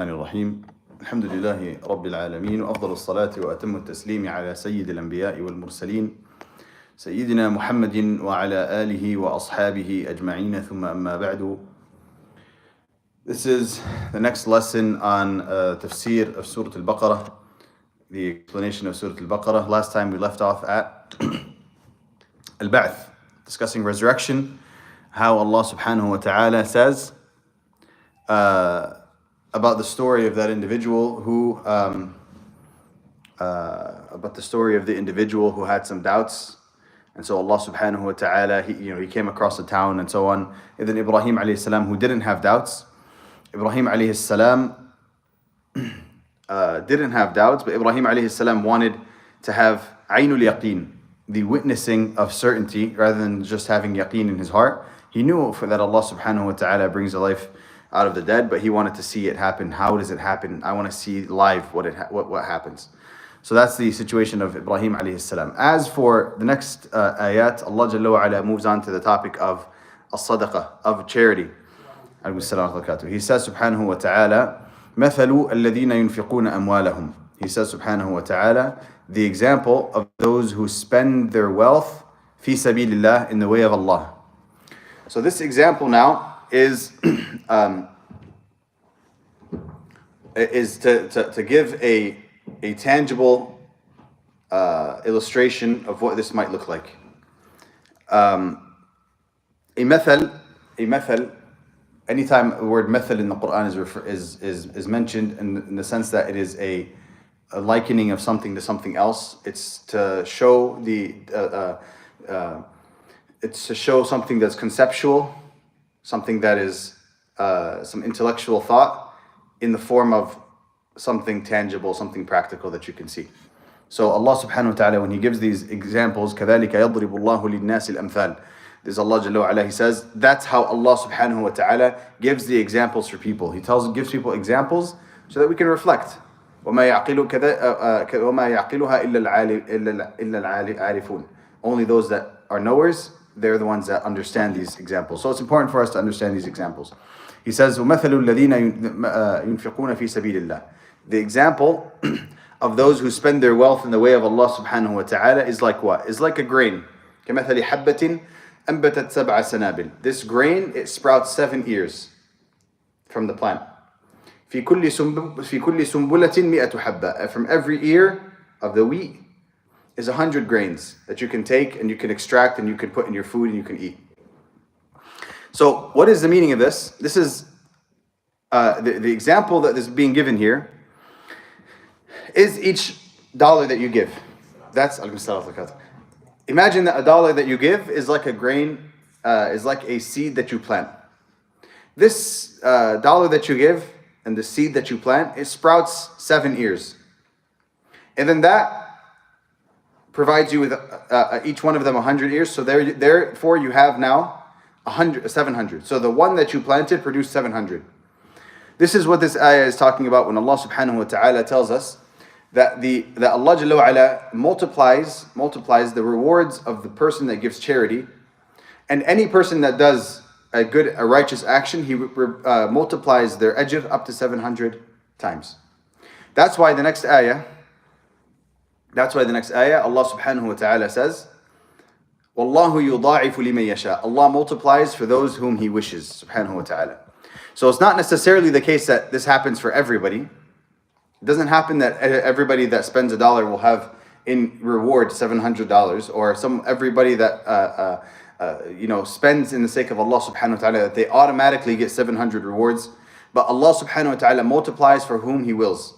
الرحيم الحمد لله رب العالمين وأفضل الصلاة وأتم التسليم على سيد الأنبياء والمرسلين سيدنا محمد وعلى آله وأصحابه أجمعين ثم أما بعد. This is the next lesson on Tafsir of Surah al-Baqarah, the explanation of Surah al-Baqarah. Last time we left off at al-Ba'th, discussing resurrection, how Allah subhanahu wa ta'ala says about the story of that individual who had some doubts, and so Allah subhanahu wa ta'ala he came across a town and so on, and then Ibrahim alayhi salam, who didn't have doubts. Ibrahim alayhi salam didn't have doubts, but Ibrahim alayhi salam wanted to have aynul yaqeen, the witnessing of certainty, rather than just having yaqeen in his heart. He knew that Allah subhanahu wa ta'ala brings a life out of the dead, but he wanted to see it happen. How does it happen? I want to see live what happens. So that's the situation of Ibrahim alayhi salam. As for the next ayat, Allah Jalla wa ala moves on to the topic of as-sadaqah, of charity. He says subhanahu wa ta'ala, مَثَلُ الَّذِينَ يُنْفِقُونَ أَمْوَالَهُم. He says subhanahu wa ta'ala, the example of those who spend their wealth fi sabilillah, in the way of Allah. So this example now is to give a tangible illustration of what this might look like. A mathal, anytime the word mathal in the Quran is mentioned in the sense that it is a likening of something to something else, it's to show something that's conceptual, something that is some intellectual thought in the form of something tangible, something practical that you can see. So Allah subhanahu wa ta'ala, when He gives these examples, كَذَلِكَ يَضْرِبُ اللَّهُ لِلنَّاسِ الْأَمْثَالِ. This is Allah Jalla wa ala, He says, that's how Allah subhanahu wa ta'ala gives the examples for people. He gives people examples so that we can reflect. وَمَا يَعْقِلُهَا إِلَّا الْعَارِفُونَ. Only those that are knowers, they're the ones that understand these examples. So it's important for us to understand these examples. He says, وَمَثَلُ الَّذِينَ يُنْفِقُونَ فِي سَبِيلِ اللَّهِ. The example of those who spend their wealth in the way of Allah subhanahu wa ta'ala is like what? Is like a grain. كَمَثَلِ حَبَّةٍ أَنْبَتَتْ سَبْعَ سَنَابِلٍ. This grain, it sprouts 7 ears from the plant. فِي كُلِّ سُنْبُلَةٍ مِئَةُ حَبَّةٍ. From every ear of the wheat is 100 grains that you can take and you can extract and you can put in your food and you can eat. So what is the meaning of this? This is the example that is being given here is each dollar that you give. That's imagine that a dollar that you give is like a grain, is like a seed that you plant. This dollar that you give and the seed that you plant, it sprouts 7 ears. And then that provides you with each one of them 100 ears. So therefore you have now 700. So the one that you planted produced 700. This is what this ayah is talking about when Allah subhanahu wa ta'ala tells us that Allah Jalla wa ala multiplies the rewards of the person that gives charity, and any person that does a righteous action, He multiplies their ajr up to 700 times. That's why the next ayah, Allah subhanahu wa ta'ala says, وَاللَّهُ يُضَاعِفُ لِمَن يَشَاءُ. Allah multiplies for those whom He wishes, subhanahu wa ta'ala. So it's not necessarily the case that this happens for everybody. It doesn't happen that everybody that spends $1 will have in reward $700, or everybody that spends in the sake of Allah subhanahu wa ta'ala, that they automatically get 700 rewards. But Allah subhanahu wa ta'ala multiplies for whom He wills,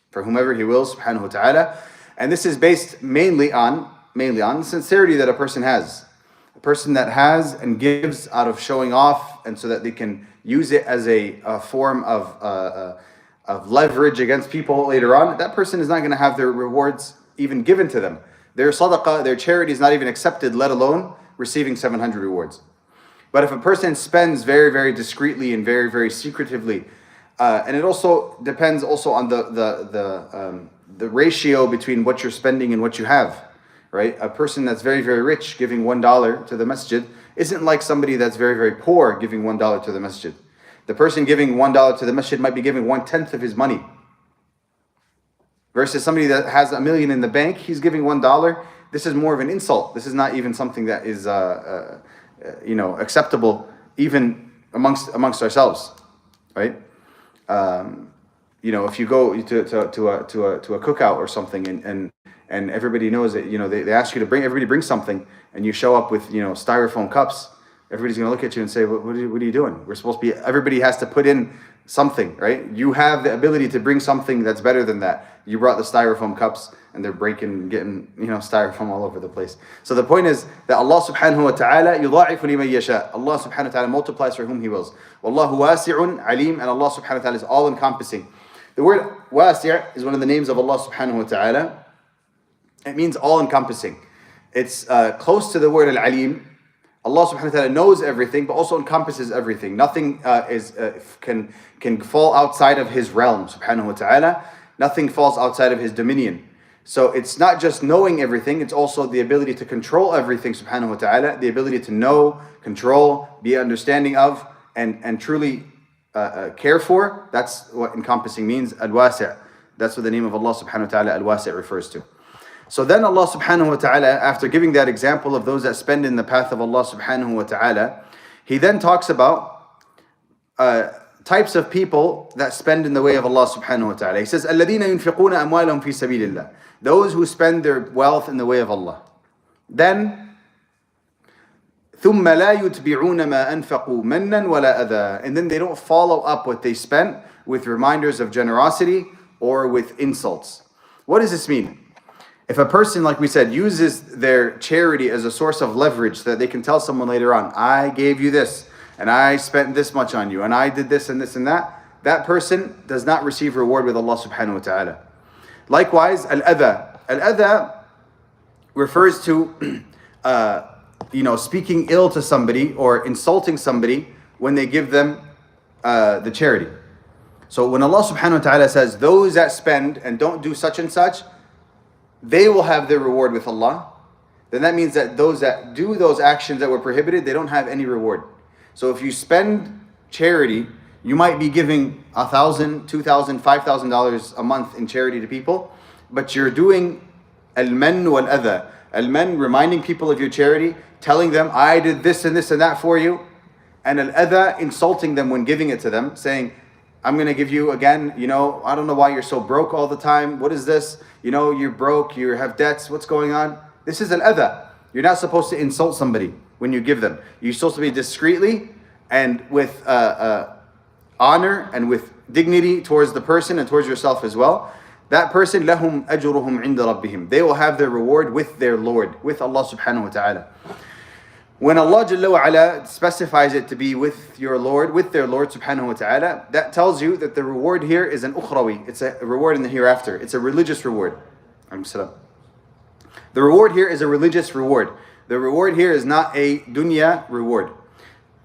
for whomever He wills, subhanahu wa ta'ala. And this is based mainly on the sincerity that a person has. A person that has and gives out of showing off, and so that they can use it as a form of leverage against people later on, that person is not going to have their rewards even given to them. Their sadaqah, their charity is not even accepted, let alone receiving 700 rewards. But if a person spends very, very discreetly and very, very secretively, and it also depends on the ratio between what you're spending and what you have. Right? A person that's very, very rich giving $1 to the masjid isn't like somebody that's very, very poor giving $1 to the masjid. The person giving $1 to the masjid might be giving 1/10 of his money. Versus somebody that has $1 million in the bank, he's giving $1. This is more of an insult. This is not even something that is acceptable even amongst ourselves, right? If you go to a cookout or something and everybody knows that they ask you to everybody brings something, and you show up with styrofoam cups, everybody's going to look at you and say, what are you doing? We're supposed to be, everybody has to put in something, right? You have the ability to bring something that's better than that. You brought the styrofoam cups and they're breaking, getting styrofoam all over the place. So the point is that Allah subhanahu wa ta'ala يُضَاعِفُ لِمَن يَشَاءُ. Allah subhanahu wa ta'ala multiplies for whom He wills. وَاللَّهُ وَاسِعٌ عَلِيمٌ. And Allah subhanahu wa ta'ala is all encompassing. The word wasi' is one of the names of Allah subhanahu wa ta'ala. It means all encompassing. It's close to the word al-alim. Allah subhanahu wa ta'ala knows everything, but also encompasses everything. Nothing can fall outside of His realm, subhanahu wa ta'ala. Nothing falls outside of His dominion. So it's not just knowing everything, it's also the ability to control everything, subhanahu wa ta'ala. The ability to know, control, be understanding of, and truly care for. That's what encompassing means, al-wasi'. That's what the name of Allah subhanahu wa ta'ala, al-wasi' refers to. So then Allah subhanahu wa ta'ala, after giving that example of those that spend in the path of Allah subhanahu wa ta'ala, He then talks about types of people that spend in the way of Allah subhanahu wa ta'ala. He says, الَّذِينَ يُنْفِقُونَ أَمْوَالَهُمْ فِي سَبِيلِ اللَّهِ. Those who spend their wealth in the way of Allah. Then, ثُمَّ لَا يُتْبِعُونَ مَا أَنْفَقُوا مَنًّا وَلَا أَذَى. And then they don't follow up what they spent with reminders of generosity or with insults. What does this mean? If a person, like we said, uses their charity as a source of leverage so that they can tell someone later on, I gave you this, and I spent this much on you, and I did this and this and that, that person does not receive reward with Allah subhanahu wa ta'ala. Likewise, al-adha. Al-adha refers to speaking ill to somebody or insulting somebody when they give them the charity. So when Allah subhanahu wa ta'ala says, those that spend and don't do such and such, they will have their reward with Allah, then that means that those that do those actions that were prohibited, they don't have any reward. So if you spend charity, you might be giving $1,000, $2,000, $5,000 a month in charity to people, but you're doing al-man wal-adha. Al-man, reminding people of your charity, telling them, I did this and this and that for you, and al-adha, insulting them when giving it to them, saying, I'm going to give you again, I don't know why you're so broke all the time. What is this? You're broke, you have debts, what's going on? This is al-adha. You're not supposed to insult somebody when you give them. You're supposed to be discreetly and with honor and with dignity towards the person and towards yourself as well. That person, لَهُمْ أَجْرُهُمْ عِنْدَ رَبِّهِمْ. They will have their reward with their Lord, with Allah subhanahu wa ta'ala. When Allah Jalla wa ala specifies it to be with your Lord, with their Lord subhanahu wa ta'ala, that tells you that the reward here is an ukhrawi. It's a reward in the hereafter. It's a religious reward. The reward here is a religious reward. The reward here is not a dunya reward.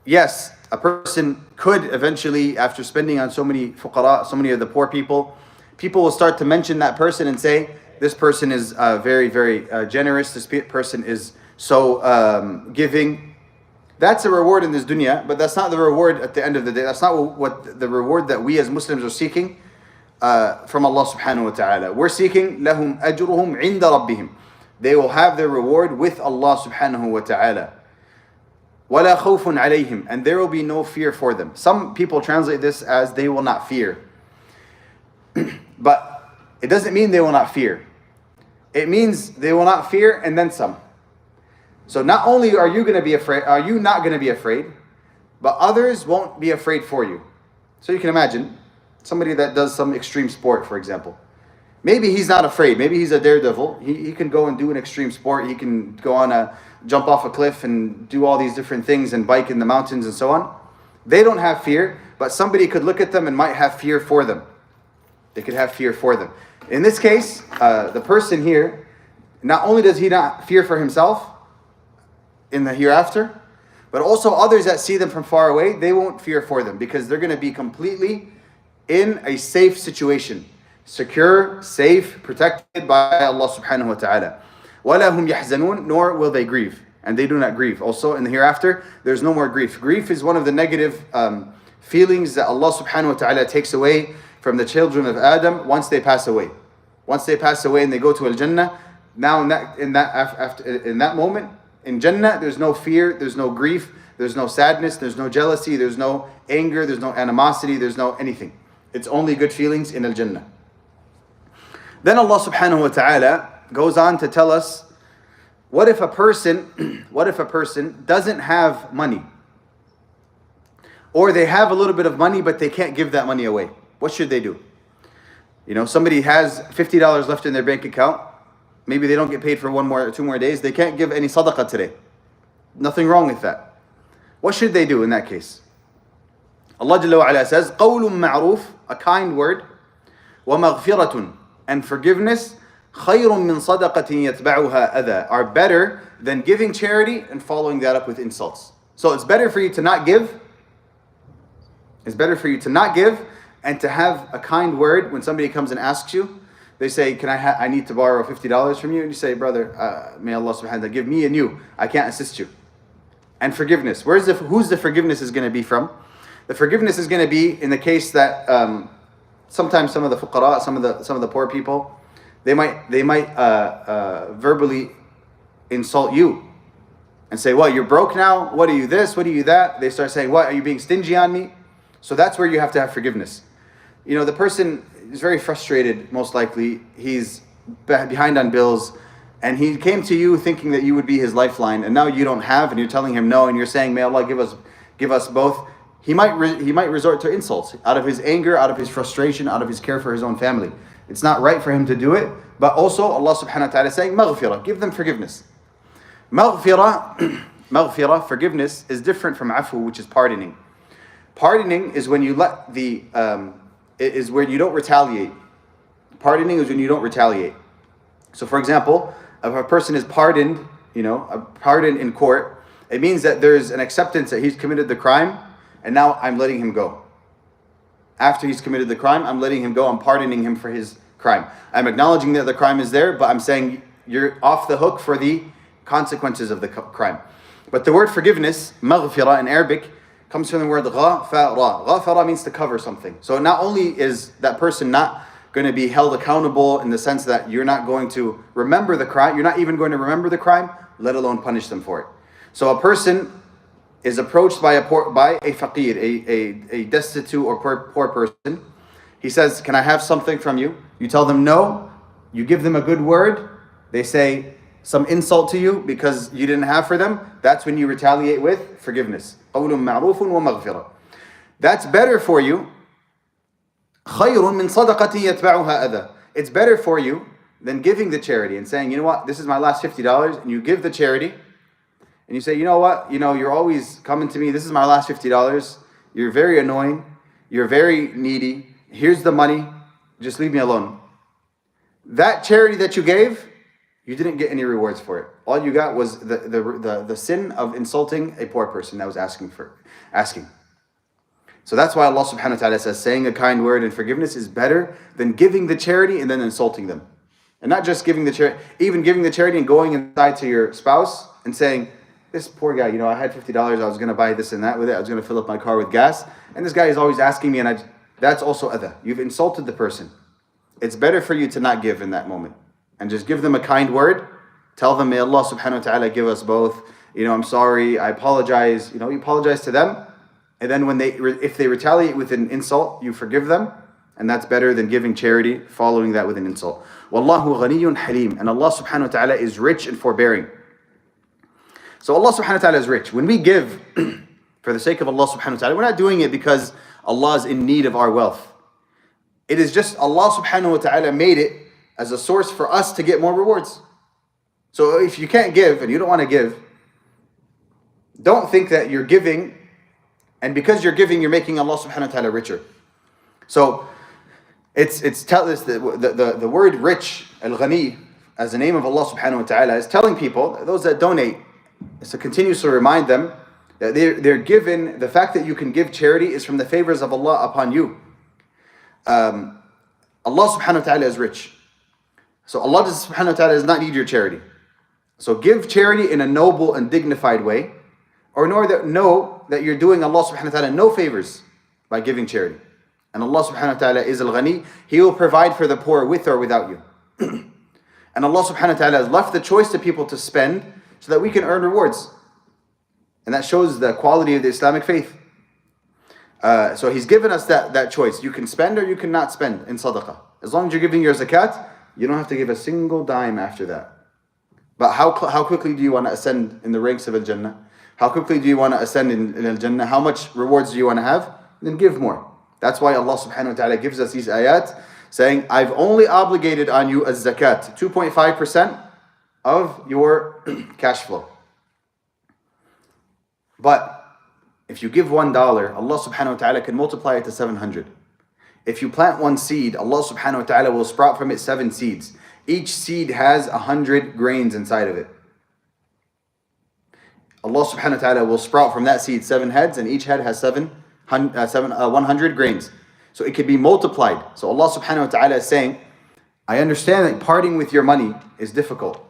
Yes, a person could eventually, after spending on so many fuqara, so many of the poor people will start to mention that person and say, this person is very, very generous. This person is so giving. That's a reward in this dunya, but that's not the reward at the end of the day. That's not what the reward that we as Muslims are seeking from Allah subhanahu wa ta'ala. We're seeking lahum ajruhum inda rabbihim. They will have their reward with Allah subhanahu wa ta'ala. وَلَا خَوْفٌ عَلَيْهِمْ. And there will be no fear for them. Some people translate this as they will not fear. But it doesn't mean they will not fear. It means they will not fear and then some. So not only are you not going to be afraid, but others won't be afraid for you. So you can imagine somebody that does some extreme sport, for example. Maybe he's not afraid. Maybe he's a daredevil. He can go and do an extreme sport. He can go on jump off a cliff and do all these different things and bike in the mountains and so on. They don't have fear, but somebody could look at them and might have fear for them. They could have fear for them. In this case, the person here, not only does he not fear for himself in the hereafter, but also others that see them from far away, they won't fear for them because they're going to be completely in a safe situation. Secure, safe, protected by Allah subhanahu wa ta'ala. وَلَا هُمْ يَحْزَنُونَ. Nor will they grieve. And they do not grieve. Also in the hereafter, there's no more grief. Grief is one of the negative feelings that Allah subhanahu wa ta'ala takes away from the children of Adam once they pass away. Once they pass away and they go to Al-Jannah, now in that moment, in Jannah, there's no fear, there's no grief, there's no sadness, there's no jealousy, there's no anger, there's no animosity, there's no anything. It's only good feelings in Al-Jannah. Then Allah subhanahu wa ta'ala goes on to tell us, what if a person doesn't have money? Or they have a little bit of money, but they can't give that money away. What should they do? Somebody has $50 left in their bank account. Maybe they don't get paid for 1 or 2 more days. They can't give any sadaqah today. Nothing wrong with that. What should they do in that case? Allah Jalla wa Ala says, قَوْلٌ مَعْرُوفٌ, a kind word, وَمَغْفِرَةٌ, and forgiveness, خَيْرٌ مِّن صَدَقَةٍ يَتْبَعُهَا أَذًى, are better than giving charity and following that up with insults. So it's better for you to not give. It's better for you to not give and to have a kind word when somebody comes and asks you. They say, I need to borrow $50 from you. And you say, brother, may Allah subhanahu wa ta'ala give me and you. I can't assist you. And forgiveness. Who's the forgiveness is going to be from? The forgiveness is going to be in the case that sometimes some of the fuqara, some of the poor people, they might verbally insult you and say, "Well, you're broke now. What are you this? What are you that?" They start saying, "What, are you being stingy on me?" So that's where you have to have forgiveness. The person is very frustrated. Most likely, he's behind on bills. And he came to you thinking that you would be his lifeline, and now you don't have, and you're telling him no, and you're saying, "May Allah give us both." He might resort to insults out of his anger, out of his frustration, out of his care for his own family. It's not right for him to do it, but also Allah subhanahu wa ta'ala is saying, "Maghfirah," give them forgiveness. Maghfirah, forgiveness, is different from afu, which is pardoning. Pardoning is when you let is where you don't retaliate. Pardoning is when you don't retaliate. So, for example, if a person is pardoned, a pardon in court, it means that there's an acceptance that he's committed the crime, and now I'm letting him go. After he's committed the crime, I'm letting him go. I'm pardoning him for his crime. I'm acknowledging that the crime is there, but I'm saying you're off the hook for the consequences of the crime. But the word forgiveness, maghfirah in Arabic, comes from the word ghafara. Ghafara means to cover something. So not only is that person not going to be held accountable in the sense that you're not going to remember the crime, you're not even going to remember the crime, let alone punish them for it. So a person is approached by a faqir, a destitute or poor person. He says, "Can I have something from you?" You tell them no. You give them a good word. They say some insult to you because you didn't have for them. That's when you retaliate with forgiveness. قَوْلٌ مَعْرُوفٌ وَمَغْفِرَةٌ. That's better for you. خَيْرٌ مِّن صَدَقَةٍ يَتْبَعُهَا أَذًى. It's better for you than giving the charity and saying, "You know what, this is my last $50, and you give the charity, and you say, "You know what, you're always coming to me, this is my last $50, you're very annoying, you're very needy, here's the money, just leave me alone." That charity that you gave, you didn't get any rewards for it. All you got was the sin of insulting a poor person that was asking. So that's why Allah subhanahu wa ta'ala says saying a kind word and forgiveness is better than giving the charity and then insulting them. And not just giving the charity, even giving the charity and going inside to your spouse and saying, "This poor guy, I had $50, I was going to buy this and that with it, I was going to fill up my car with gas, and this guy is always asking me," and that's also adha. You've insulted the person. It's better for you to not give in that moment. And just give them a kind word. Tell them, "May Allah subhanahu wa ta'ala give us both. I'm sorry, I apologize." You apologize to them. And then if they retaliate with an insult, you forgive them. And that's better than giving charity, following that with an insult. Wallahu ghaniyyun halim. And Allah subhanahu wa ta'ala is rich and forbearing. So Allah subhanahu wa ta'ala is rich. When we give for the sake of Allah subhanahu wa ta'ala, we're not doing it because Allah is in need of our wealth. It is just Allah subhanahu wa ta'ala made it as a source for us to get more rewards. So if you can't give and you don't want to give, don't think that you're giving, and because you're giving, you're making Allah subhanahu wa ta'ala richer. So the word rich, al-ghani, as the name of Allah subhanahu wa ta'ala, is telling people, those that donate, is to continuously remind them that they're given, the fact that you can give charity is from the favors of Allah upon you. Allah subhanahu wa ta'ala is rich. So Allah subhanahu wa ta'ala does not need your charity. So give charity in a noble and dignified way, or know that you're doing Allah subhanahu wa ta'ala no favors. by giving charity. And Allah subhanahu wa ta'ala is al-Ghani. He will provide for the poor with or without you. And Allah subhanahu wa ta'ala has left the choice to people to spend so that we can earn rewards. And that shows the quality of the Islamic faith. So He's given us that choice. You can spend or you cannot spend in sadaqah. As long as you're giving your zakat, you don't have to give a single dime after that. But how quickly do you want to ascend in the ranks of Al-Jannah? How quickly do you want to ascend in Al-Jannah? How much rewards do you want to have? Then give more. That's why Allah subhanahu wa ta'ala gives us these ayat saying, I've only obligated on you as zakat, 2.5% of your cash flow. But if you give $1, Allah subhanahu wa ta'ala can multiply it to 700. If you plant one seed, Allah subhanahu wa ta'ala will sprout from it 7 seeds. Each seed has 100 grains inside of it. Allah subhanahu wa ta'ala will sprout from that seed 7 heads, and each head has 100 grains. So it can be multiplied. So Allah subhanahu wa ta'ala is saying, I understand that parting with your money is difficult.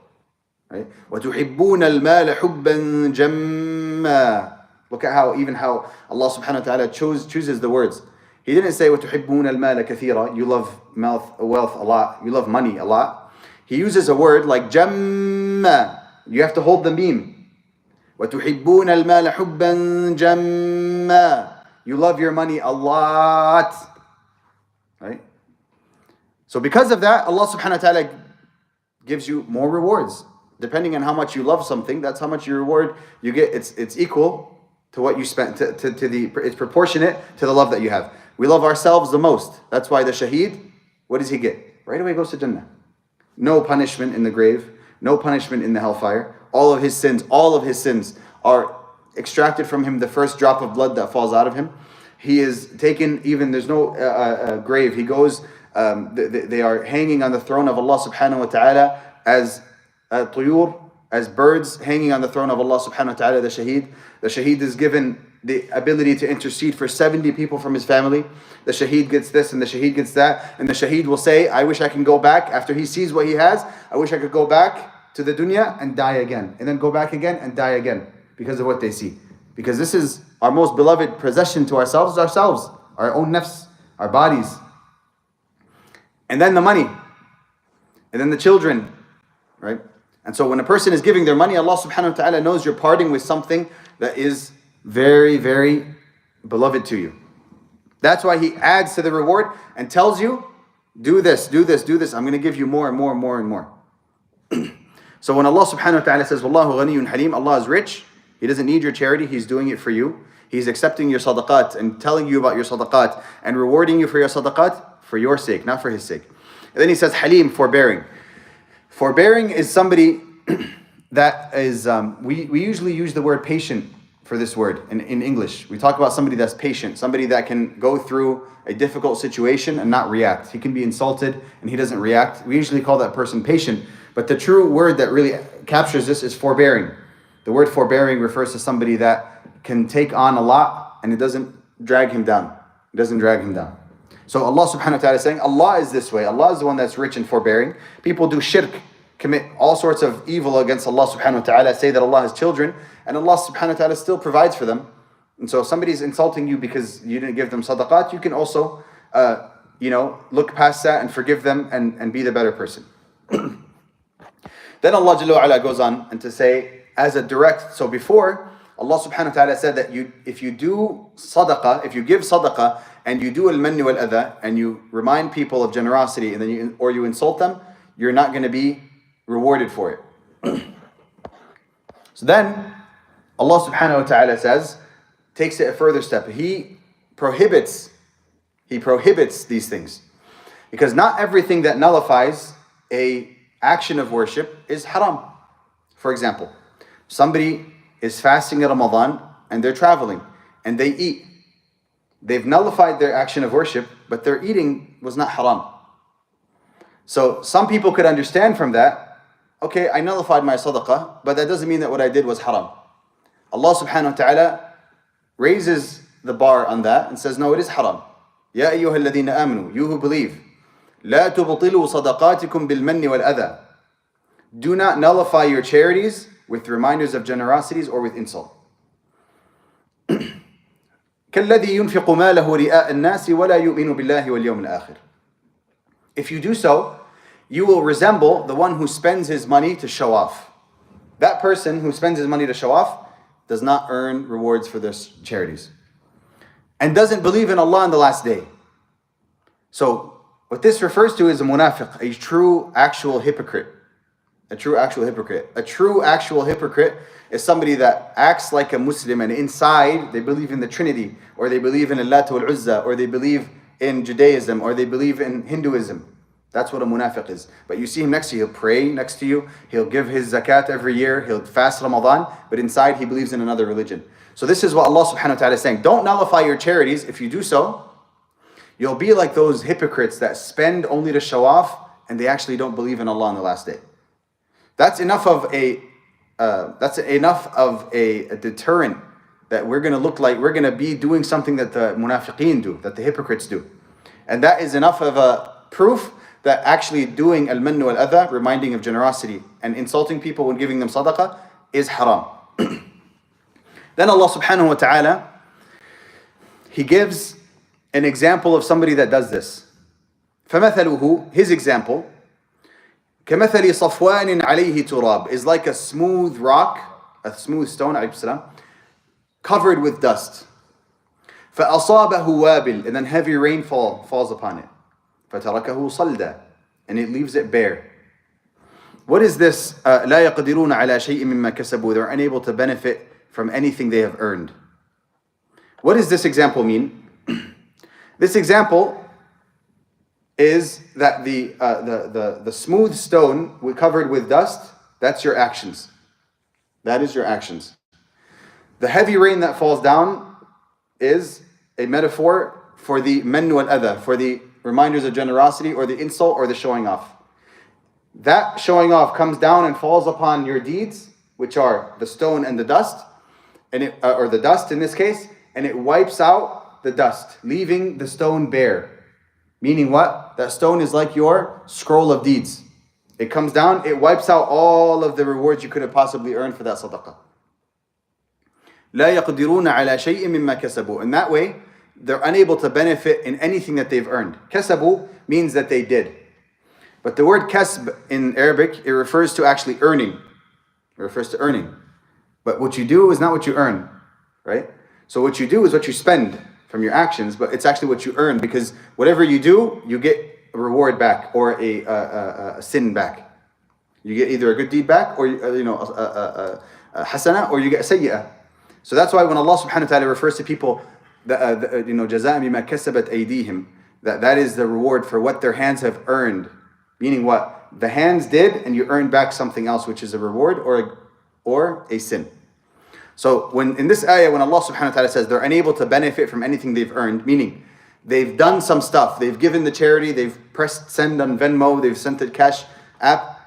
Right? وَتُحِبُّونَ الْمَالَ حُبًّا جَمًّا. Look at how Allah subhanahu wa ta'ala chooses the words. He didn't say وَتُحِبُّونَ الْمَالَ كَثِيرًا. You love wealth a lot. You love money a lot. He uses a word like جَمًّا. You have to hold the meme. وَتُحِبُّونَ الْمَالَ حُبًّا جَمًّا. You love your money a lot. Right? So because of that, Allah subhanahu wa ta'ala gives you more rewards. Depending on how much you love something, that's how much your reward you get. It's equal to what you spent, it's proportionate to the love that you have. We love ourselves the most. That's why the shaheed, what does he get? Right away goes to Jannah. No punishment in the grave, no punishment in the hellfire. All of his sins are extracted from him the first drop of blood that falls out of him. He is taken, even there's no grave. He goes, they are hanging on the throne of Allah subhanahu wa ta'ala as tuyur, as birds hanging on the throne of Allah subhanahu wa ta'ala, the shaheed. The shaheed is given the ability to intercede for 70 people from his family. The shaheed gets this and the shaheed gets that. And the shaheed will say, I wish I can go back after he sees what he has. I wish I could go back to the dunya and die again. And then go back again and die again because of what they see. Because this is our most beloved possession to ourselves, our own nafs, our bodies. And then the money. And then the children. Right? And so when a person is giving their money, Allah subhanahu wa ta'ala knows you're parting with something that is very, very beloved to you. That's why He adds to the reward and tells you, do this. I'm going to give you more and more and more and more. So when Allah subhanahu wa ta'ala says, Wallahu ghaniyyun halim, Allah is rich. He doesn't need your charity. He's doing it for you. He's accepting your sadaqat and telling you about your sadaqat and rewarding you for your sadaqat for your sake, not for His sake. And then He says, halim, forbearing. Forbearing is somebody that is, we usually use the word patient for this word in English. We talk about somebody that's patient, somebody that can go through a difficult situation and not react. He can be insulted and he doesn't react. We usually call that person patient. But the true word that really captures this is forbearing. The word forbearing refers to somebody that can take on a lot and it doesn't drag him down. It doesn't drag him down. So Allah subhanahu wa ta'ala is saying, Allah is this way. Allah is the one that's rich and forbearing. People do shirk, commit all sorts of evil against Allah subhanahu wa ta'ala, say that Allah has children, and Allah subhanahu wa ta'ala still provides for them. And so if somebody's insulting you because you didn't give them sadaqat, you can also look past that and forgive them and be the better person. Then Allah Jalla wa Ala goes on and to say, as a direct, so before, Allah subhanahu wa ta'ala said that if you do sadaqah, if you give sadaqah, and you do al-manni wal-adha, and you remind people of generosity, and then you insult them, you're not going to be rewarded for it. So then, Allah subhanahu wa ta'ala says, takes it a further step. He prohibits these things. Because not everything that nullifies a action of worship is haram. For example, somebody is fasting in Ramadan and they're traveling and they eat. They've nullified their action of worship, but their eating was not haram. So some people could understand from that, okay, I nullified my sadaqah, but that doesn't mean that what I did was haram. Allah subhanahu wa ta'ala raises the bar on that and says, no, it is haram. Ya ayyuha alladhina amanu, you who believe, la tubtilu sadaqatikum bil manni wal adha. Do not nullify your charities with reminders of generosities or with insult. كَالَّذِي يُنْفِقُ مَالَهُ رِئَاءَ النَّاسِ وَلَا يُؤْمِنُ بِاللَّهِ وَالْيَوْمِ الْآخِرِ. If you do so, you will resemble the one who spends his money to show off. That person who spends his money to show off does not earn rewards for their charities and doesn't believe in Allah on the last day. So what this refers to is a munafiq, a true actual hypocrite. A true actual hypocrite. A true actual hypocrite is somebody that acts like a Muslim and inside they believe in the Trinity, or they believe in Allah wal Uzza, or they believe in Judaism, or they believe in Hinduism. That's what a munafiq is. But you see him next to you, he'll pray next to you, he'll give his zakat every year, he'll fast Ramadan, but inside he believes in another religion. So this is what Allah subhanahu wa ta'ala is saying. Don't nullify your charities. If you do so, you'll be like those hypocrites that spend only to show off and they actually don't believe in Allah on the last day. That's enough of a deterrent that we're going to look like we're going to be doing something that the munafiqeen do, that the hypocrites do. And that is enough of a proof that actually doing al-mann wal-adha, reminding of generosity and insulting people when giving them sadaqah, is haram. Then Allah subhanahu wa ta'ala, He gives an example of somebody that does this. فَمَثَلُهُ, his example, كَمَثَلِ صَفْوَانٍ عَلَيْهِ تُرَابٍ, is like a smooth rock, a smooth stone, alayhi salam, covered with dust. فَأَصَابَهُ وَابِلٍ, and then heavy rainfall falls upon it. فَتَرَكَهُ صَلْدًا, and it leaves it bare. What is this? لَا يَقْدِرُونَ عَلَى شَيْءٍ مِمَّا كَسَبُوا, they're unable to benefit from anything they have earned. What does this example mean? This example is that the smooth stone covered with dust, that's your actions. That is your actions. The heavy rain that falls down is a metaphor for the mann wal adha, for the reminders of generosity or the insult or the showing off. That showing off comes down and falls upon your deeds, which are the stone and the dust, and or the dust in this case, and it wipes out the dust, leaving the stone bare. Meaning what? That stone is like your scroll of deeds. It comes down, it wipes out all of the rewards you could have possibly earned for that sadaqah. لا يقدرون على شيء مما كسبوا. In that way, they're unable to benefit in anything that they've earned. Kasabu means that they did. But the word kasb in Arabic, it refers to actually earning. It refers to earning. But what you do is not what you earn, right? So what you do is what you spend from your actions, but it's actually what you earn, because whatever you do, you get a reward back or a sin back. You get either a good deed back or a hasana, or you get a sayyi'ah. So that's why when Allah subhanahu wa ta'ala refers to people, جَزَاءً بِمَا كَسَبَتْ أَيْدِيهِمْ, that is the reward for what their hands have earned. Meaning what? The hands did, and you earned back something else, which is a reward or a sin. So when in this ayah, when Allah subhanahu wa ta'ala says they're unable to benefit from anything they've earned, meaning they've done some stuff, they've given the charity, they've pressed send on Venmo, they've sent the cash app,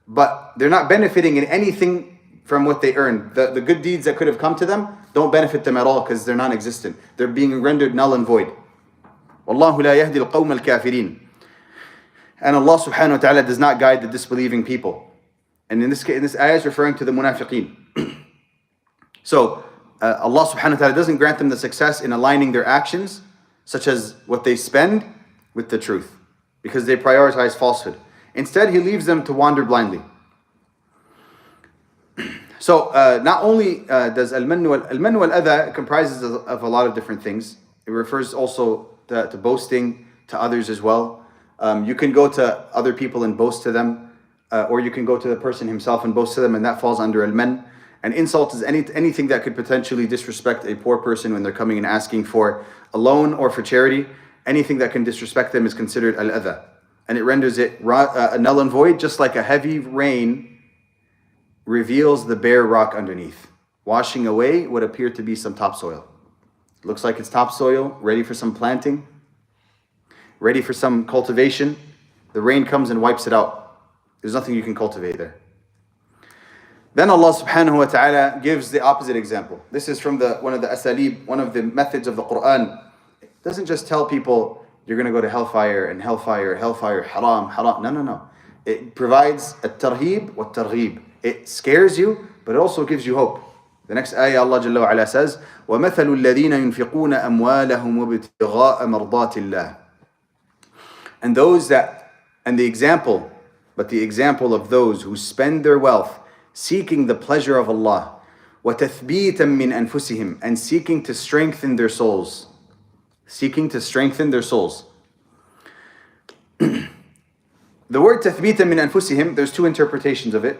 but they're not benefiting in anything from what they earned. The good deeds that could have come to them don't benefit them at all because they're non-existent. They're being rendered null and void. وَاللَّهُ لَا يَهْدِي الْقَوْمَ الْكَافِرِينَ. And Allah subhanahu wa ta'ala does not guide the disbelieving people. And in this case, this ayah is referring to the munafiqeen. So Allah subhanahu wa ta'ala doesn't grant them the success in aligning their actions, such as what they spend, with the truth, because they prioritize falsehood. Instead, He leaves them to wander blindly. So not only does al-mann wal-adha comprises of a lot of different things. It refers also to boasting to others as well. You can go to other people and boast to them, or you can go to the person himself and boast to them, and that falls under al-mann. And insult is anything that could potentially disrespect a poor person when they're coming and asking for a loan or for charity. Anything that can disrespect them is considered al-adha. And it renders it null and void, just like a heavy rain reveals the bare rock underneath, washing away what appeared to be some topsoil. It looks like it's topsoil, ready for some planting, ready for some cultivation. The rain comes and wipes it out. There's nothing you can cultivate there. Then Allah subhanahu wa ta'ala gives the opposite example. This is from one of the asalib, one of the methods of the Quran. It doesn't just tell people you're going to go to hellfire, haram. No. It provides a tarhib wa targhib. It scares you, but it also gives you hope. The next ayah, Allah Jalla wa Ala says, وَمَثَلُ الَّذِينَ يُنْفِقُونَ أَمْوَالَهُمْ وَابْتِغَاءَ مَرْضَاتِ اللَّهِ. And the example of those who spend their wealth seeking the pleasure of Allah, وَتَثْبِيتًا مِّنْ أَنفُسِهِمْ, and seeking to strengthen their souls. Seeking to strengthen their souls. The word تَثْبِيتًا مِّنْ أَنفُسِهِمْ, there's two interpretations of it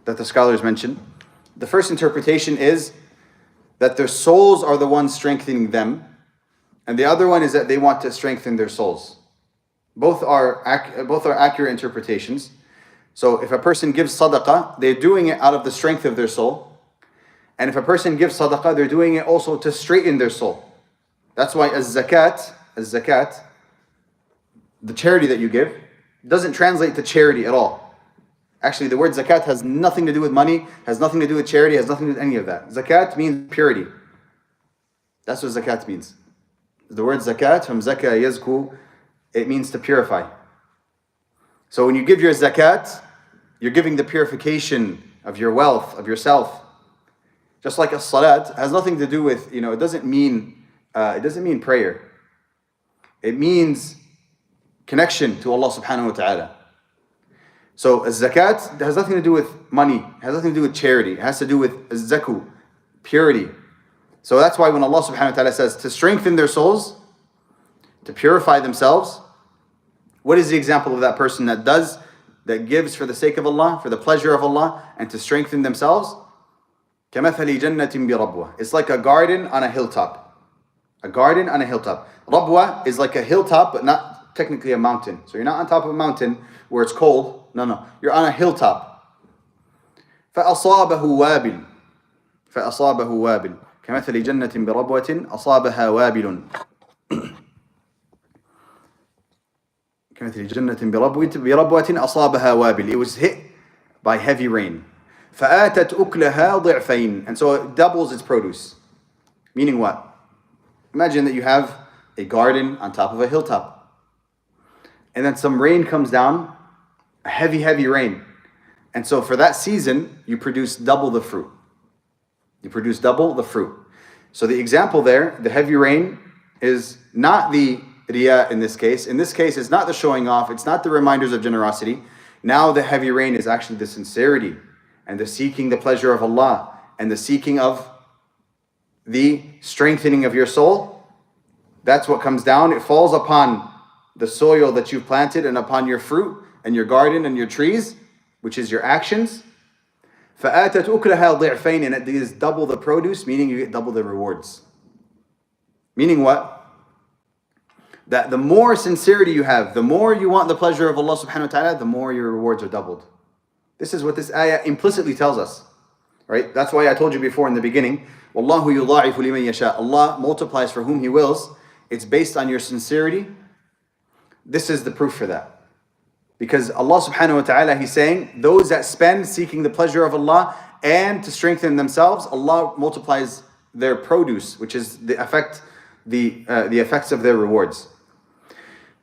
that the scholars mention. The first interpretation is that their souls are the ones strengthening them, and the other one is that they want to strengthen their souls. Both are accurate interpretations. So if a person gives sadaqah, they're doing it out of the strength of their soul. And if a person gives sadaqah, they're doing it also to straighten their soul. That's why az-zakat, the charity that you give, doesn't translate to charity at all. Actually, the word zakat has nothing to do with money, has nothing to do with charity, has nothing to do with any of that. Zakat means purity. That's what zakat means. The word zakat, from zaka yazku, it means to purify. So when you give your zakat, you're giving the purification of your wealth, of yourself. Just like a salat has nothing to do with, it doesn't mean prayer. It means connection to Allah subhanahu wa ta'ala. So zakat has nothing to do with money, has nothing to do with charity, it has to do with zaku, purity. So that's why when Allah subhanahu wa ta'ala says to strengthen their souls, to purify themselves, what is the example of that person that gives for the sake of Allah, for the pleasure of Allah, and to strengthen themselves? كَمَثَلِ جَنَّةٍ بِرَبْوَةٍ. It's like a garden on a hilltop. A garden on a hilltop. Rabwa is like a hilltop, but not technically a mountain. So you're not on top of a mountain where it's cold. No. You're on a hilltop. فَأَصَابَهُ وَابِلٌ. كَمَثَلِ جَنَّةٍ بِرَبْوَةٍ أَصَابَهَا وَابِلٌ. كَمَثَلِ جَنَّةٍ بِرَبْوَةٍ أَصَابَهَا وَابِلٌ. It was hit by heavy rain. فَآتَتْ أُكْلَهَا ضِعْفَيْنِ. And so it doubles its produce. Meaning what? Imagine that you have a garden on top of a hilltop. And then some rain comes down, a heavy rain. And so for that season, you produce double the fruit. So the example there, the heavy rain, is not the riya in this case. In this case, it's not the showing off, it's not the reminders of generosity. Now the heavy rain is actually the sincerity and the seeking the pleasure of Allah and the seeking of the strengthening of your soul. That's what comes down. It falls upon the soil that you've planted and upon your fruit and your garden and your trees, which is your actions. فَآتَتْ أُكْلَهَا ضِعْفَيْنِ. And it is double the produce, meaning you get double the rewards. Meaning what? That the more sincerity you have, the more you want the pleasure of Allah subhanahu wa ta'ala, the more your rewards are doubled. This is what this ayah implicitly tells us. Right? That's why I told you before in the beginning, وَاللَّهُ يُضَاعِفُ لِمَنْ يَشَاءُ. Allah multiplies for whom He wills. It's based on your sincerity. This is the proof for that. Because Allah subhanahu wa ta'ala, He's saying, those that spend seeking the pleasure of Allah and to strengthen themselves, Allah multiplies their produce, which is the effects of their rewards.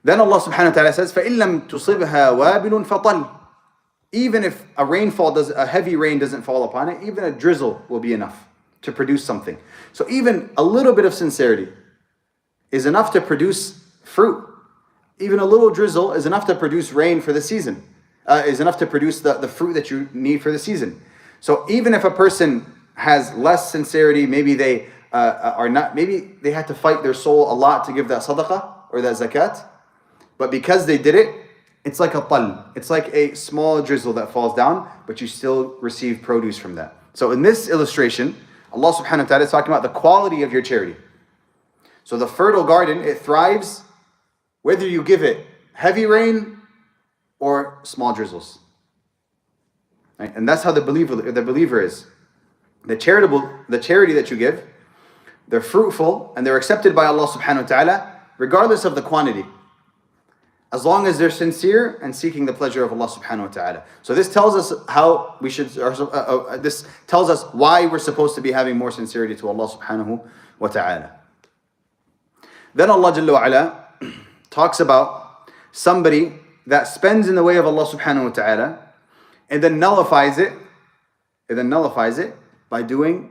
Then Allah subhanahu wa ta'ala says, فَإِن لَمْ تُصِبْهَا وَابِلٌ فَطَلٌ. Even if a heavy rain doesn't fall upon it, even a drizzle will be enough to produce something. So even a little bit of sincerity is enough to produce fruit. Even a little drizzle is enough to produce rain for the season, is enough to produce the fruit that you need for the season. So even if a person has less sincerity, maybe they maybe they had to fight their soul a lot to give that sadaqah or that zakat, but because they did it, it's like a tal, it's like a small drizzle that falls down, but you still receive produce from that. So in this illustration, Allah subhanahu wa ta'ala is talking about the quality of your charity. So the fertile garden, it thrives whether you give it heavy rain or small drizzles. Right? And that's how the believer is. The charity that you give, they're fruitful and they're accepted by Allah subhanahu wa ta'ala, regardless of the quantity. As long as they're sincere and seeking the pleasure of Allah subhanahu wa ta'ala. So this tells us how we should, this tells us why we're supposed to be having more sincerity to Allah subhanahu wa ta'ala. Then Allah Jalla wa Ala talks about somebody that spends in the way of Allah subhanahu wa ta'ala and then nullifies it by doing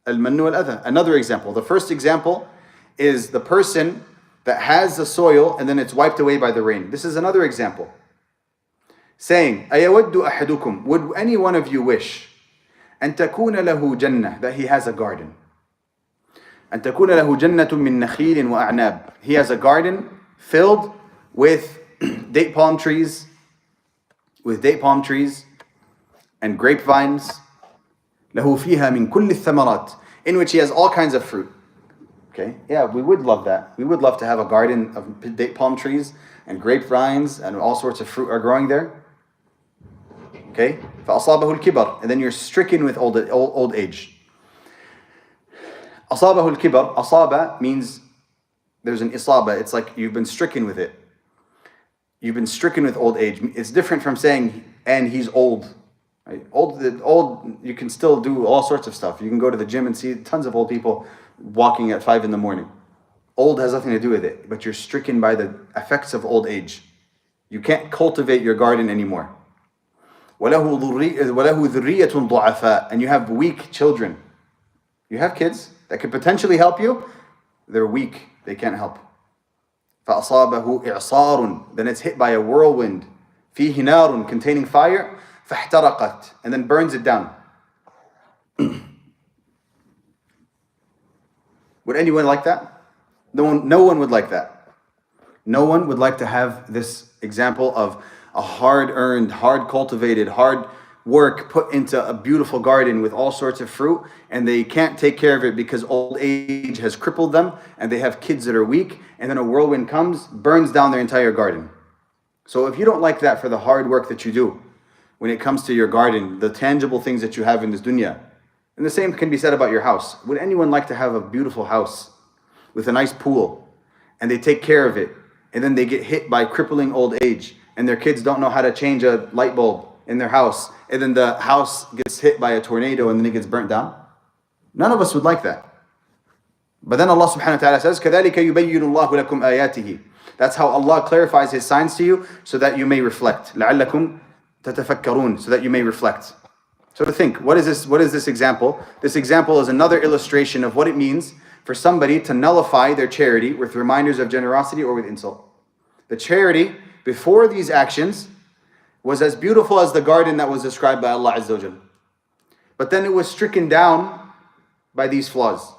al-mannu al-adha. Another example. The first example is the person that has the soil and then it's wiped away by the rain. This is another example. Saying, أَيَوَدُّ أَحَدُكُمْ, would any one of you wish أَن تَكُونَ لَهُ جَنَّةٌ, that he has a garden. أَن تَكُونَ لَهُ جَنَّةٌ مِّن نَخِيلٍ وَأَعْنَابٍ, he has a garden filled with date palm trees, and grapevines. لَهُ فِيهَا مِن كُلِّ الثَّمَرَاتِ, in which he has all kinds of fruit. Okay, yeah, we would love that. We would love to have a garden of date palm trees and grapevines and all sorts of fruit are growing there. Okay, فَأَصَابَهُ الْكِبَرُ, and then you're stricken with old age. أَصَابَهُ الْكِبَرُ, asaba means there's an isaba, it's like you've been stricken with it. You've been stricken with old age. It's different from saying, and he's old. Right? Old, you can still do all sorts of stuff. You can go to the gym and see tons of old people walking at 5 a.m. Old has nothing to do with it, but you're stricken by the effects of old age. You can't cultivate your garden anymore. وَلَهُ ذُرِّيَّةٌ ضُعَفَاء, and you have weak children. You have kids that could potentially help you. They're weak. They can't help. فَأَصَابَهُ إِعْصَارٌ, then it's hit by a whirlwind. فِيهِ نَارٌ, containing fire. فَاحْتَرَقَتْ, and then burns it down. Would anyone like that? No one would like that. No one would like to have this example of a hard-earned, hard-cultivated, hard work put into a beautiful garden with all sorts of fruit, and they can't take care of it because old age has crippled them, and they have kids that are weak, and then a whirlwind comes, burns down their entire garden. So if you don't like that for the hard work that you do, when it comes to your garden, the tangible things that you have in this dunya, and the same can be said about your house. Would anyone like to have a beautiful house with a nice pool, and they take care of it, and then they get hit by crippling old age, and their kids don't know how to change a light bulb in their house, and then the house gets hit by a tornado and then it gets burnt down? None of us would like that. But then Allah subhanahu wa ta'ala says, كَذَلِكَ يُبَيِّنُ اللَّهُ لَكُمْ آيَاتِهِ. That's how Allah clarifies His signs to you, so that you may reflect. لَعَلَّكُمْ تَتَفَكَّرُونَ, so that you may reflect. So to think, what is this example? This example is another illustration of what it means for somebody to nullify their charity with reminders of generosity or with insult. The charity before these actions was as beautiful as the garden that was described by Allah Azza wa Jal. But then it was stricken down by these flaws.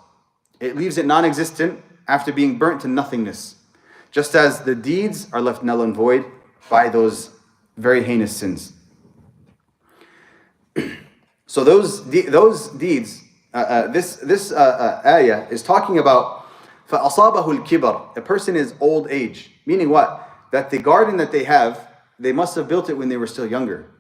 It leaves it non-existent after being burnt to nothingness. Just as the deeds are left null and void by those very heinous sins. So those deeds, this ayah is talking about فَأَصَابَهُ الْكِبَرُ, a person is old age. Meaning what? That the garden that they have, they must have built it when they were still younger.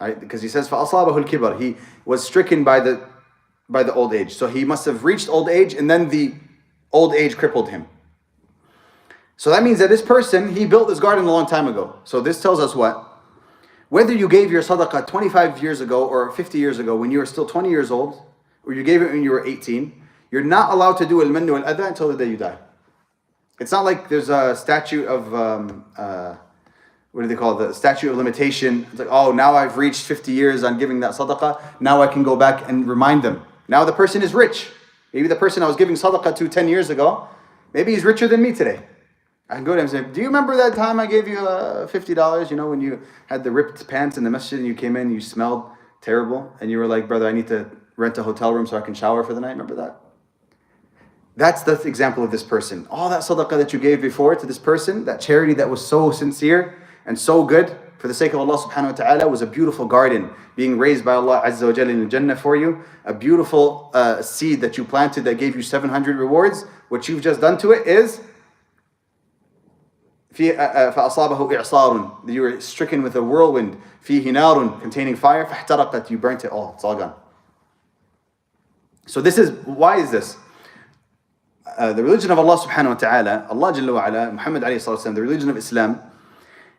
Right? Because he says فَأَصَابَهُ الْكِبَرُ, he was stricken by the old age. So he must have reached old age, and then the old age crippled him. So that means that this person, he built this garden a long time ago. So this tells us what? Whether you gave your sadaqah 25 years ago or 50 years ago when you were still 20 years old, or you gave it when you were 18, you're not allowed to do al-mannu al-adha until the day you die. It's not like there's a statute of, what do they call it? The statute of limitation. It's like, oh, now I've reached 50 years on giving that sadaqah, now I can go back and remind them. Now the person is rich. Maybe the person I was giving sadaqah to 10 years ago, maybe he's richer than me today. I can go to him and say, do you remember that time I gave you $50? You know, when you had the ripped pants in the masjid and you came in, you smelled terrible, and you were like, brother, I need to rent a hotel room so I can shower for the night. Remember that? That's the example of this person. All that sadaqah that you gave before to this person, that charity that was so sincere and so good for the sake of Allah subhanahu wa ta'ala, was a beautiful garden being raised by Allah Azza wa Jalla in the Jannah for you. A beautiful seed that you planted that gave you 700 rewards. What you've just done to it is فَأَصَابَهُ إِعْصَارٌ, you were stricken with a whirlwind. فِيهِ نَارٌ, containing fire. فَاحْتَرَقَتْ, you burnt it all. It's all gone. So why is this? The religion of Allah subhanahu wa ta'ala, Allah Jalla wa ala, Muhammad alayhi salatu wasalam, the religion of Islam,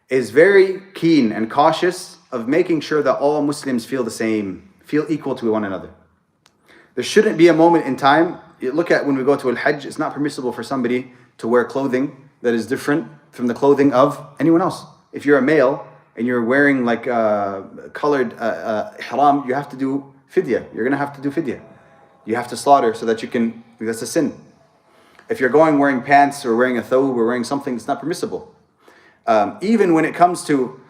is very keen and cautious of making sure that all Muslims feel the same, feel equal to one another. There shouldn't be a moment in time, you look at when we go to al-Hajj, it's not permissible for somebody to wear clothing that is different from the clothing of anyone else. If you're a male and you're wearing like colored ihram, you have to do Fidya. You're going to have to do fidya. You have to slaughter so that you can, that's a sin. If you're going wearing pants or wearing a thawb or wearing something, it's not permissible. Even when it comes to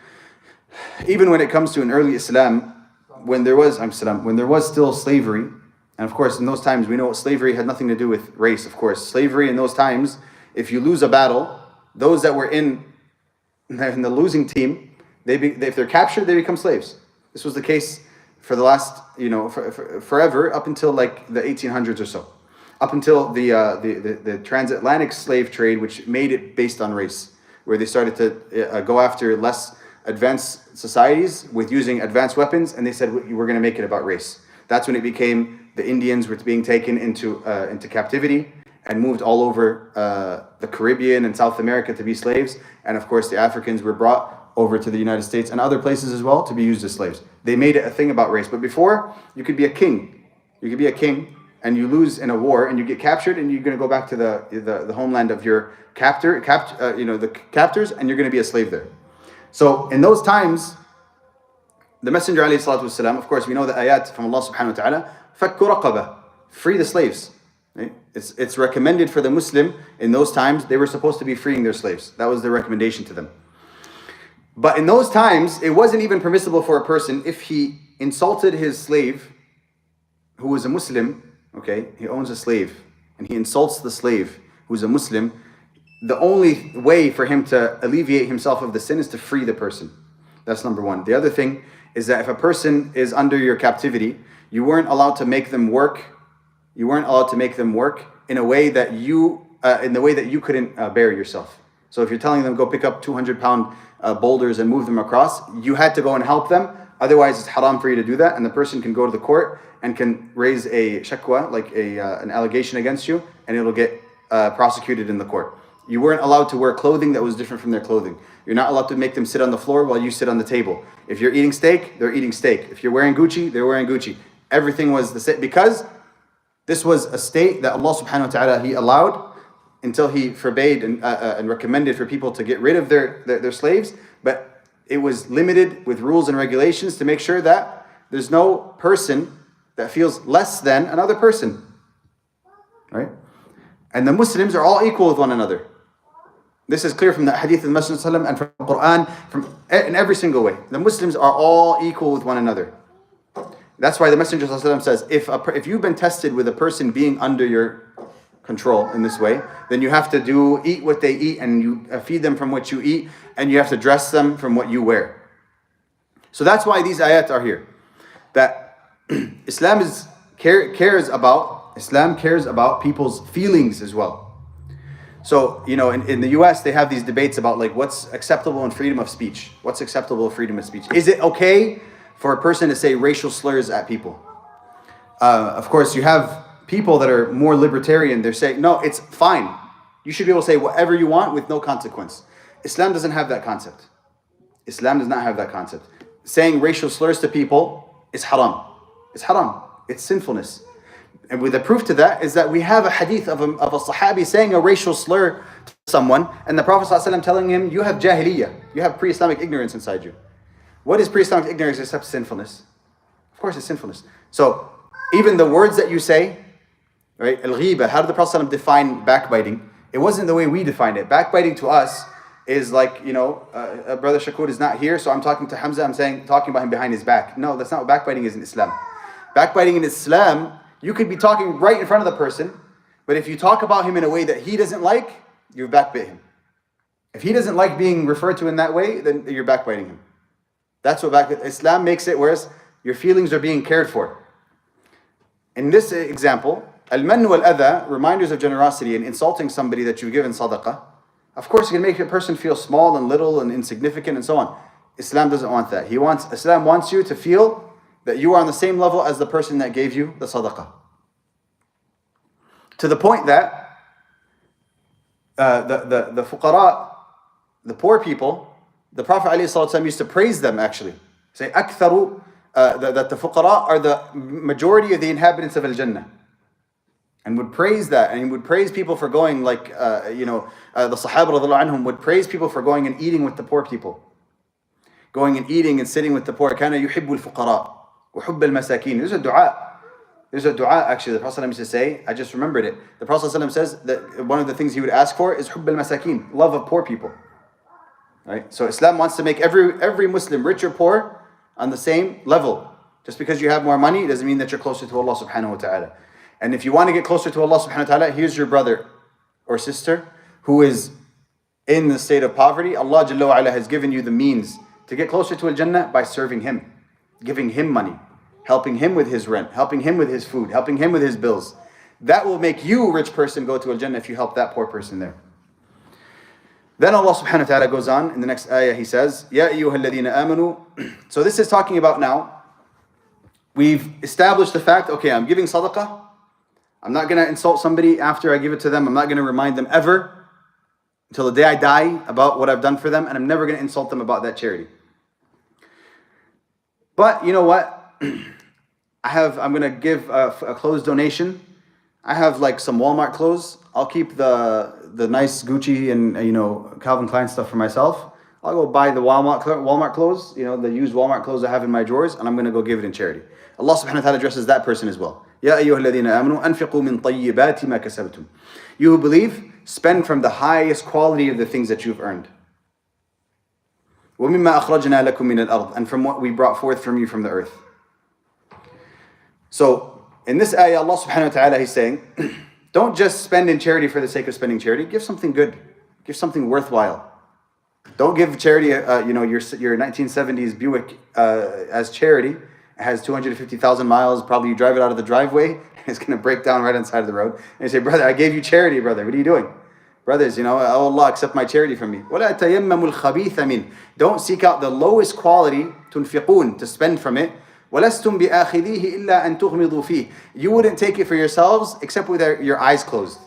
an early Islam, when there was still slavery, and of course in those times we know slavery had nothing to do with race. Of course, slavery in those times, if you lose a battle, those that were in the losing team, if they're captured, they become slaves. This was the case for the last, forever, up until like the 1800s or so, up until the transatlantic slave trade, which made it based on race, where they started to go after less advanced societies with using advanced weapons, and they said we're going to make it about race. That's when it became the Indians were being taken into captivity and moved all over the Caribbean and South America to be slaves, and of course the Africans were brought over to the United States and other places as well to be used as slaves. They made it a thing about race. But before, you could be a king. You could be a king and you lose in a war and you get captured and you're going to go back to the homeland of your the captors, and you're going to be a slave there. So in those times, the Messenger alayhi salatu wasalam, of course we know the ayat from Allah subhanahu wa ta'ala, fakku raqaba, free the slaves. Right? It's recommended for the Muslim in those times, they were supposed to be freeing their slaves. That was the recommendation to them. But in those times, it wasn't even permissible for a person, if he insulted his slave, who was a Muslim, okay, he owns a slave, and he insults the slave who's a Muslim, the only way for him to alleviate himself of the sin is to free the person. That's number one. The other thing is that if a person is under your captivity, you weren't allowed to make them work. You weren't allowed to make them work in a way that you couldn't bear yourself. So if you're telling them go pick up 200-pound boulders and move them across, you had to go and help them. Otherwise, it's haram for you to do that, and the person can go to the court and can raise a shakwa, like an allegation against you, and it'll get prosecuted in the court. You weren't allowed to wear clothing that was different from their clothing. You're not allowed to make them sit on the floor while you sit on the table. If you're eating steak, they're eating steak. If you're wearing Gucci, they're wearing Gucci. Everything was the same, because this was a state that Allah subhanahu wa ta'ala, He allowed until He forbade and recommended for people to get rid of their slaves. But it was limited with rules and regulations to make sure that there's no person that feels less than another person. Right? And the Muslims are all equal with one another. This is clear from the hadith of the Messenger and from the Quran, in every single way. The Muslims are all equal with one another. That's why the Messenger says, if you've been tested with a person being under your control in this way, then you have to eat what they eat, and you feed them from what you eat, and you have to dress them from what you wear. So that's why these ayat are here. That Islam cares about people's feelings as well. So, in the US, they have these debates about like what's acceptable in freedom of speech. What's acceptable in freedom of speech? Is it okay for a person to say racial slurs at people? Of course, you have people that are more libertarian. They're saying, no, it's fine. You should be able to say whatever you want with no consequence. Islam doesn't have that concept. Islam does not have that concept. Saying racial slurs to people is haram. It's haram. It's sinfulness. And with the proof to that is that we have a hadith of a Sahabi saying a racial slur to someone, and the Prophet ﷺ telling him, you have jahiliyyah, you have pre-Islamic ignorance inside you. What is pre-Islamic ignorance except sinfulness? Of course it's sinfulness. So even the words that you say, right, al-ghiba, how did the Prophet ﷺ define backbiting? It wasn't the way we defined it. Backbiting to us is like, Brother Shakur is not here, so I'm talking to Hamza, talking about him behind his back. No, that's not what backbiting is in Islam. Backbiting in Islam, you could be talking right in front of the person, but if you talk about him in a way that he doesn't like, you've backbit him. If he doesn't like being referred to in that way, then you're backbiting him. That's what Islam makes it, whereas your feelings are being cared for. In this example, al-mann wal-adha, reminders of generosity and insulting somebody that you've given sadaqah, of course, it can make a person feel small and little and insignificant and so on. Islam doesn't want that. Islam wants you to feel that you are on the same level as the person that gave you the sadaqah. To the point that the fuqara, the poor people, the Prophet ﷺ used to praise them actually. Say, أكثر, that the fuqara are the majority of the inhabitants of Al-Jannah. And would praise that, and he would praise people for going like, the Sahaba radiallahu anhum would praise people for going and eating with the poor people. Going and eating and sitting with the poor. كَانَ يُحِبُّ الْفُقَرَاء. وحب المساكين. There's a dua. There's a dua actually the Prophet used to say, I just remembered it. The Prophet says that one of the things he would ask for is حب المساكين, love of poor people. Right? So Islam wants to make every Muslim, rich or poor, on the same level. Just because you have more money, it doesn't mean that you're closer to Allah subhanahu wa ta'ala. And if you want to get closer to Allah subhanahu wa ta'ala, here's your brother or sister who is in the state of poverty. Allah Jalla wa Ala has given you the means to get closer to Al-Jannah by serving him, giving him money, helping him with his rent, helping him with his food, helping him with his bills. That will make you, a rich person, go to Al-Jannah if you help that poor person there. Then Allah subhanahu wa ta'ala goes on in the next ayah, he says, Ya ayyuha alladhina amanu. So this is talking about now, we've established the fact, okay, I'm giving sadaqah. I'm not going to insult somebody after I give it to them. I'm not going to remind them ever until the day I die about what I've done for them, and I'm never going to insult them about that charity. But you know what? I'm going to give a clothes donation. I have like some Walmart clothes. I'll keep the nice Gucci and Calvin Klein stuff for myself. I'll go buy the Walmart clothes, the used Walmart clothes I have in my drawers, and I'm going to go give it in charity. Allah subhanahu wa ta'ala addresses that person as well. Ya ayyuha alladhina amanu anfiqu min tayyibati ma kasabtum. You who believe, spend from the highest quality of the things that you've earned. وَمِمَّا أَخْرَجْنَا لَكُم مِّنَ الْأَرْضِ, and from what we brought forth from you from the earth. So, in this ayah, Allah subhanahu wa ta'ala, He's saying, don't just spend in charity for the sake of spending charity. Give something good. Give something worthwhile. Don't give charity, your 1970s Buick as charity. It has 250,000 miles. Probably you drive it out of the driveway, and it's going to break down right on the side of the road. And you say, brother, I gave you charity, brother. What are you doing? Brothers, oh Allah, accept my charity from me. وَلَا تَيَمَّمُوا الْخَبِيثَ مِنْ. Don't seek out the lowest quality, تُنْفِقُونَ, to spend from it. وَلَسْتُمْ بِآخِذِيهِ إِلَّا أَن تُغْمِضُوا فِيهِ. You wouldn't take it for yourselves except with your eyes closed.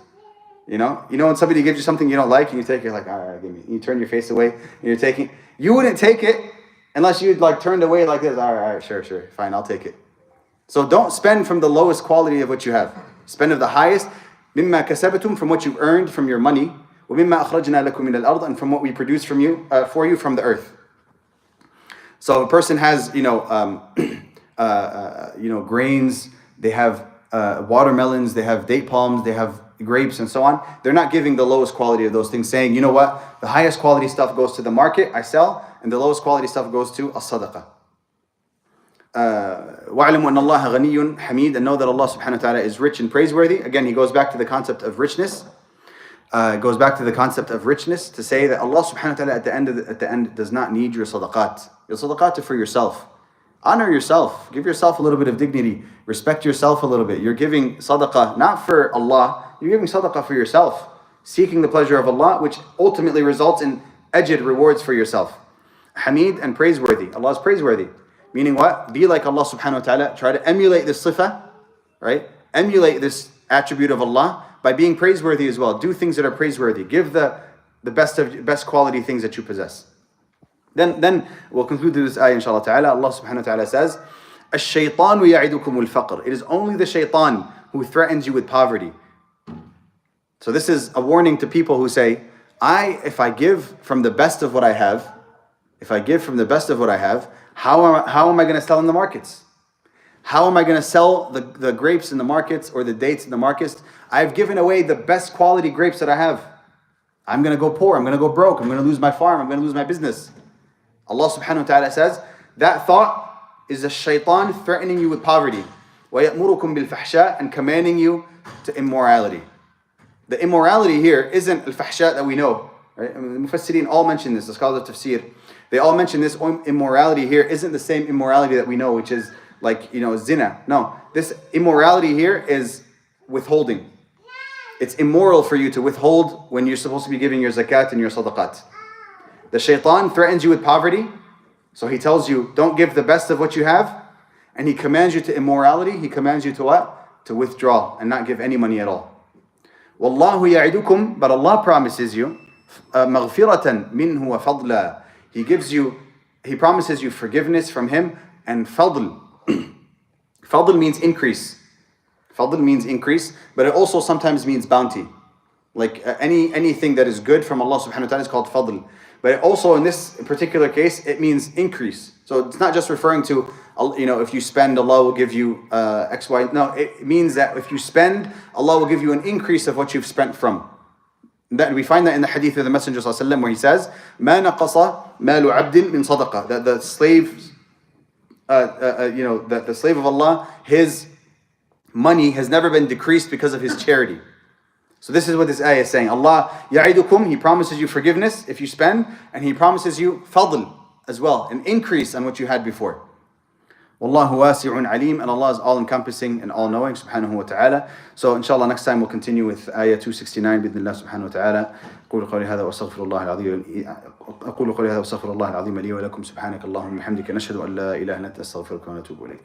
When somebody gives you something you don't like and you take it, you're like, all right, give me. You turn your face away and you're taking. You wouldn't take it unless you'd turned away like this. All right, sure, fine, I'll take it. So don't spend from the lowest quality of what you have. Spend of the highest. مِمَّا كَسَبْتُمْ, from what you've earned from your money. وَمِمَّا أَخْرَجْنَا لَكُم مِّنَ الْأَرْضِ, and from what we produce for you from the earth. So a person has, grains. They have watermelons. They have date palms. They have grapes and so on. They're not giving the lowest quality of those things, saying, you know what, the highest quality stuff goes to the market, I sell, and the lowest quality stuff goes to as-sadaqah. وَاعْلَمُوا أَنَّ اللَّهَ غَنِيٌّ حَمِيدٌ, and know that Allah subhanahu wa ta'ala is rich and praiseworthy. Again, he goes back to the concept of richness. To say that Allah subhanahu wa ta'ala at the end does not need your sadaqat. Your sadaqat are for yourself. Honor yourself. Give yourself a little bit of dignity. Respect yourself a little bit. You're giving sadaqah not for Allah. You're giving sadaqah for yourself. Seeking the pleasure of Allah, which ultimately results in ajr, rewards for yourself. Hamid and praiseworthy. Allah is praiseworthy. Meaning what? Be like Allah subhanahu wa ta'ala. Try to emulate this sifa, right? Emulate this attribute of Allah by being praiseworthy as well. Do things that are praiseworthy. Give the best quality things that you possess. Then we'll conclude this ayah inshallah ta'ala. Allah subhanahu wa ta'ala says, الشَّيْطَانُ يَعِدُكُمُ الْفَقْرِ. It is only the shaitan who threatens you with poverty. So this is a warning to people who say, if I give from the best of what I have, how am I going to sell in the markets? How am I going to sell the grapes in the markets or the dates in the markets? I've given away the best quality grapes that I have. I'm going to go poor. I'm going to go broke. I'm going to lose my farm. I'm going to lose my business. Allah subhanahu wa ta'ala says, that thought is a shaitan threatening you with poverty. وَيَأْمُرُكُمْ بِالْفَحْشَاءِ, and commanding you to immorality. The immorality here isn't al-fahsha that we know. Right? The Mufassirin all mention this, the scholars of Tafsir. They all mention this immorality here isn't the same immorality that we know, which is zina. No, this immorality here is withholding. It's immoral for you to withhold when you're supposed to be giving your zakat and your sadaqat. The shaitan threatens you with poverty, so he tells you, don't give the best of what you have, and he commands you to immorality. He commands you to what? To withdraw and not give any money at all. Wallahu ya'idukum, but Allah promises you, maghfiratan minhu wa fadla. He promises you forgiveness from him and fadl. Fadl means increase. Fadl means increase, but it also sometimes means bounty. Like anything that is good from Allah subhanahu wa ta'ala is called fadl. But also in this particular case, it means increase. So it's not just referring to if you spend, Allah will give you X, Y. No, it means that if you spend, Allah will give you an increase of what you've spent from. That we find that in the hadith of the Messenger ﷺ, where he says, "Ma naqasa malu abdin min sadaqah." That the slave, that the slave of Allah, his money has never been decreased because of his charity. So this is what this ayah is saying. Allah ya'idukum, He promises you forgiveness if you spend, and He promises you fadl as well, an increase on what you had before. Wallahu wasi'un alim, and Allah is all-encompassing and all-knowing, subhanahu wa ta'ala. So inshallah next time we'll continue with ayah 269 بإذن الله سبحانه وتعالى. أقول قولي هذا وأستغفر الله العظيم لي ولكم. سبحانك اللهم وبحمدك نشهد أن لا إله إلا أنت أستغفرك ونتوب إليك.